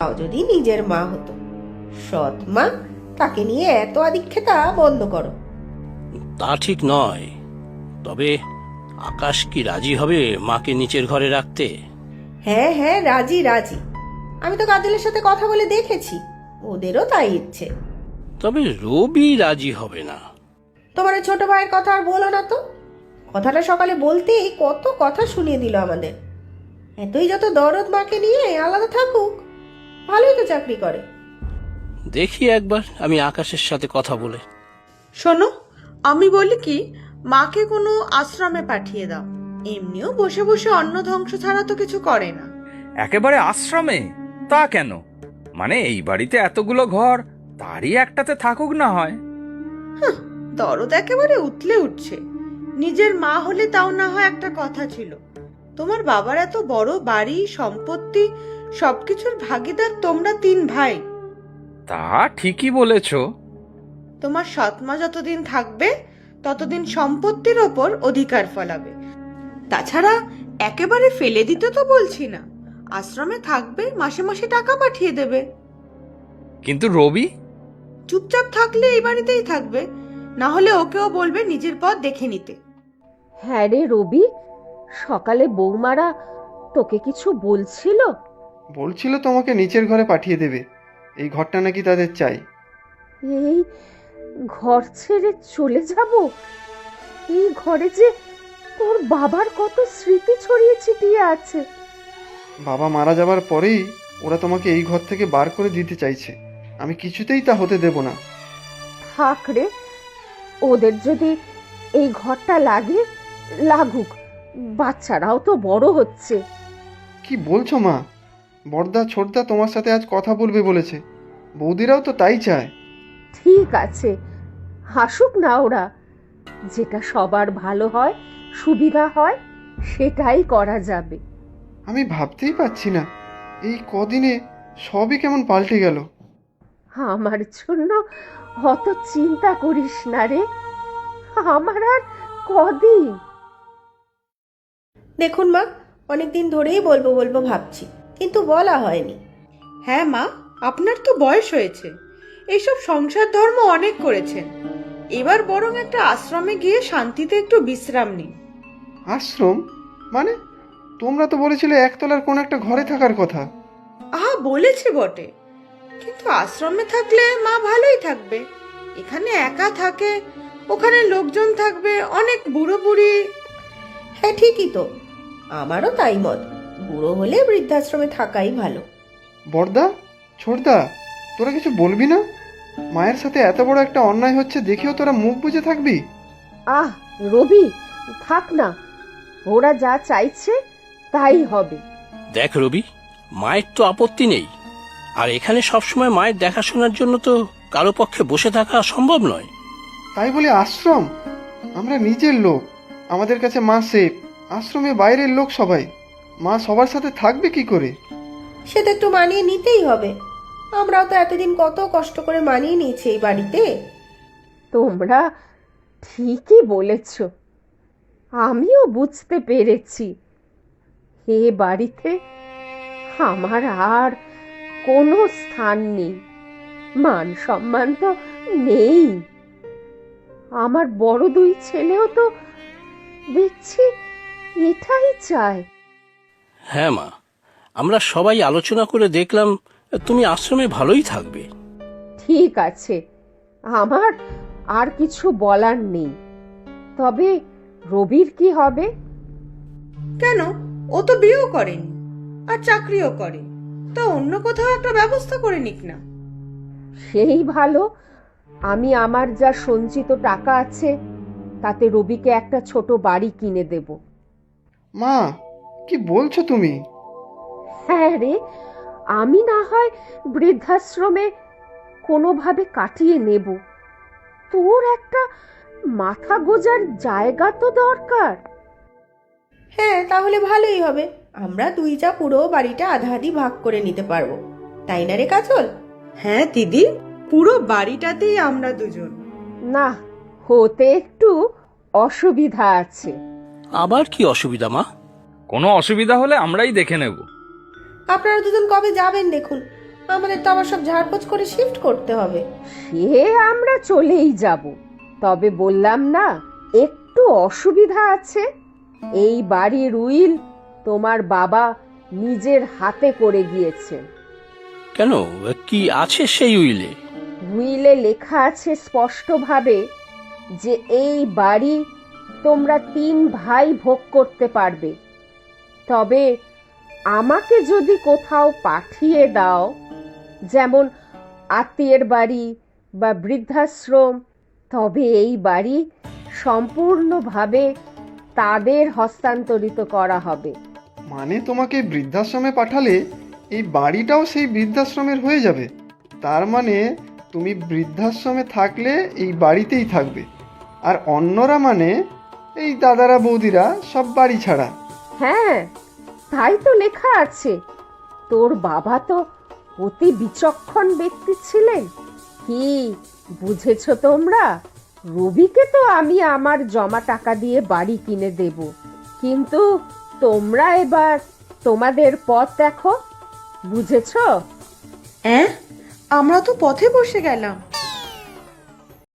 তাও যদি নিজের মা হতো। সৎ মা, তাকে নিয়ে এত আদিক্ষেতা বন্ধ করো। তা ঠিক নয়। তবে আকাশ কি রাজি হবে মাকে নিচের ঘরে রাখতে? হ্যাঁ হ্যাঁ, রাজি রাজি। আমি তো কাজলের সাথে কথা বলে দেখেছি, ওদেরও তাই ইচ্ছে। তবে রবি রাজি হবে না। তোমার ওই ছোট ভাইয়ের কথা আর বলো না তো। কথাটা সকালে বলতেই কত কথা শুনিয়ে দিল আমাদের। এতই যত দরদ মাকে নিয়ে আলাদা থাকুক, ভালোই তো চাকরি করে। দেখি একবার আমি আকাশের সাথে কথা বলে। শোনো, আমি বলি কি, মাকে কোনো আশ্রমে পাঠিয়ে দাও। এমনিও বসে বসে অন্ন ধ্বংস ছাড়া তো কিছু করে না। একেবারে আশ্রমে? তা কেন? মানে এই বাড়িতে এতগুলো ঘর, তারই একটাতে থাকুক না হয়। দরদ একেবারে উতলে উঠছে। নিজের মা হলে তাও না হয় একটা কথা ছিল। তোমার বাবার এত বড় বাড়ি, সম্পত্তি, সবকিছুর ভাগিদার তোমরা 3 ভাই। তা ঠিকই বলেছ। তোমার সৎমা যতদিন থাকবে ততদিন সম্পত্তির ওপর অধিকার ফলাবে। তাছাড়া একেবারে ফেলে দিতে তো বলছি না, আশ্রমে থাকবে, মাসে মাসে টাকা পাঠিয়ে দেবে। কিন্তু রবি? চুপচাপ থাকলে এই বাড়িতেই থাকবে, না হলে ওকেও বলবে নিজের পথ দেখে নিতে। হ্যাঁ রে রবি, সকালে বৌমারা তোকে কিছু বলছিল? বলছিল তোমাকে নিচের ঘরে পাঠিয়ে দেবে, এই ঘরটা নাকি তাদের চাই। এই ঘর ছেড়ে চলে যাব? এই ঘরে যে তোর বাবার কত স্মৃতি ছড়িয়ে ছিটিয়ে আছে। বাবা মারা যাবার পরেই ওরা তোমাকে এই ঘর থেকে বার করে দিতে চাইছে। আমি কিছুতেই তা হতে দেব না। থাক রে, ওদের যদি এই ঘরটা লাগে লাগুক, বাচ্চারাও তো বড় হচ্ছে। কি বলছো মা? বড়দা ছোটদা তোমার সাথে আজ কথা বলবে বলেছে, বৌদিরাও তো তাই চায়। ঠিক আছে, হাসুক না ওরা। যেটা সবার ভালো হয়, সুবিধা হয়, সেটাই করা যাবে। আমি ভাবতেই পারছি না, এই কদিনে সবই কেমন পাল্টে গেল। আমার জন্য অত চিন্তা করিস না রে, আমার আর কদিন। দেখুন মা, অনেকদিন ধরেই বলবো বলবো ভাবছি, কিন্তু বলা হয়নি। হ্যাঁ মা, আপনার তো বয়স হয়েছে, এইসব সংসার ধর্ম অনেক করেছেন। এবার বরং একটা আশ্রমে গিয়ে শান্তিতে একটু বিশ্রাম নিন। আশ্রম মানে? তোমরা তো বলেছিলে একতলার কোন একটা ঘরে থাকার কথা। আহা, বলেছে বটে, কিন্তু আশ্রমে থাকলে মা ভালোই থাকবে। এখানে একা থাকে, ওখানে লোকজন থাকবে, অনেক বুড়ো বুড়ি। হ্যাঁ ঠিকই তো, আমারও তাই মত। বুড়ো হলে বৃদ্ধাশ্রমে থাকাই ভালো। বড়দা ছোটদা, তোরা কিছু বলবি না? মায়ের সাথে এত বড় একটা অন্যায় হচ্ছে দেখেও তোরা মুখ বুজে থাকবি? আহ রবি, থাক না, ওরা যা চাইছে তাই হবে। দেখ রবি, মায়ের তো আপত্তি নেই, আর এখানে সবসময় মায়ের দেখাশোনার জন্য তো কারো পক্ষে বসে থাকা সম্ভব নয়। তাই বলে আশ্রম? আমরা নিজের লোক, আমাদের কাছে মা সেফ। আশ্রমে বাইরের লোক সবাই, মা সবার সাথে থাকবে কি করে? সে তো একটু মানিয়ে নিতেই হবে। আমরাও তো এতদিন কত কষ্ট করে মানিয়ে নিয়েছি এই বাড়িতে। তোমরা ঠিকই বলেছ, আমিও বুঝতে পেরেছি এ বাড়িতে আমার আর কোনো স্থান নেই, মান সম্মান তো নেই। আমার বড় 2 ছেলেও তো দেখছি এটাই চায়। হ্যাঁ মা, আমরা সবাই আলোচনা করে দেখলাম তুমি আশ্রমে ভালোই থাকবে। ঠিক আছে, আমার আর কিছু বলার নেই। তবে রবির কি হবে? কেন, ও তো বিয়েও করেনি আর চাকরিও করে, তা অন্য কোথাও একটা ব্যবস্থা করে নিক না। সেই ভালো। আমি আমার যা সঞ্চিত টাকা আছে তাতে রবিকে একটা ছোট বাড়ি কিনে দেব। মা, কি বলছো তুমি? হ্যাঁ রে, আমি না হয় বৃদ্ধাশ্রমে কোনোভাবে কাটিয়ে নেব, তোর একটা মাথা গোজার জায়গা তো দরকার। হ্যাঁ, তাহলে ভালোই হবে। আমরা 2 যা পুরো বাড়িটা আধা আধি ভাগ করে নিতে পারবো, তাই না রে কাজল? হ্যাঁ দিদি, পুরো বাড়িটাতেই আমরা দুজন। না, হতে একটু অসুবিধা আছে। আবার কি অসুবিধা মা? কোনো অসুবিধা হলে আমরাই দেখে নেব। আপনারা দুজন কবে যাবেন দেখুন, আমাদের তো আবার সব ঝাড়পোছ করে শিফট করতে হবে। সে আমরা চলেই যাব, তবে বললাম না একটু অসুবিধা আছে। এই বাড়ির উইল তোমার বাবা নিজের হাতে করে গিয়েছেন। কেন, কি আছে সেই উইলে? উইলে লেখা আছে স্পষ্টভাবে যে এই বাড়ি তোমরা 3 ভাই ভোগ করতে পারবে। তবে আমাকে যদি কোথাও পাঠিয়ে দাও, যেমন আত্মীয়ের বাড়ি বা বৃদ্ধাশ্রম, তবে এই বাড়ি সম্পূর্ণভাবে তাদের হস্তান্তরিত করা হবে। মানে তোমাকে বৃদ্ধাশ্রমে পাঠালে এই বাড়িটাও সেই বৃদ্ধাশ্রমের হয়ে যাবে? তার মানে তুমি বৃদ্ধাশ্রমে থাকলে এই বাড়িতেই থাকবে, আর অন্যরা মানে এই দাদারা বৌদিরা সব বাড়ি ছাড়া। হ্যাঁ, তাই তো লেখা আছে। তোর বাবা তো অতি বিচক্ষণ ব্যক্তি ছিলেন। কি বুঝেছ তোমরা? রবিকে তো আমি আমার জমা টাকা দিয়ে বাড়ি কিনে দেব, কিন্তু তোমরা এবার তোমাদের পথ দেখো। বুঝেছ? আমরা তো পথে বসে গেলাম।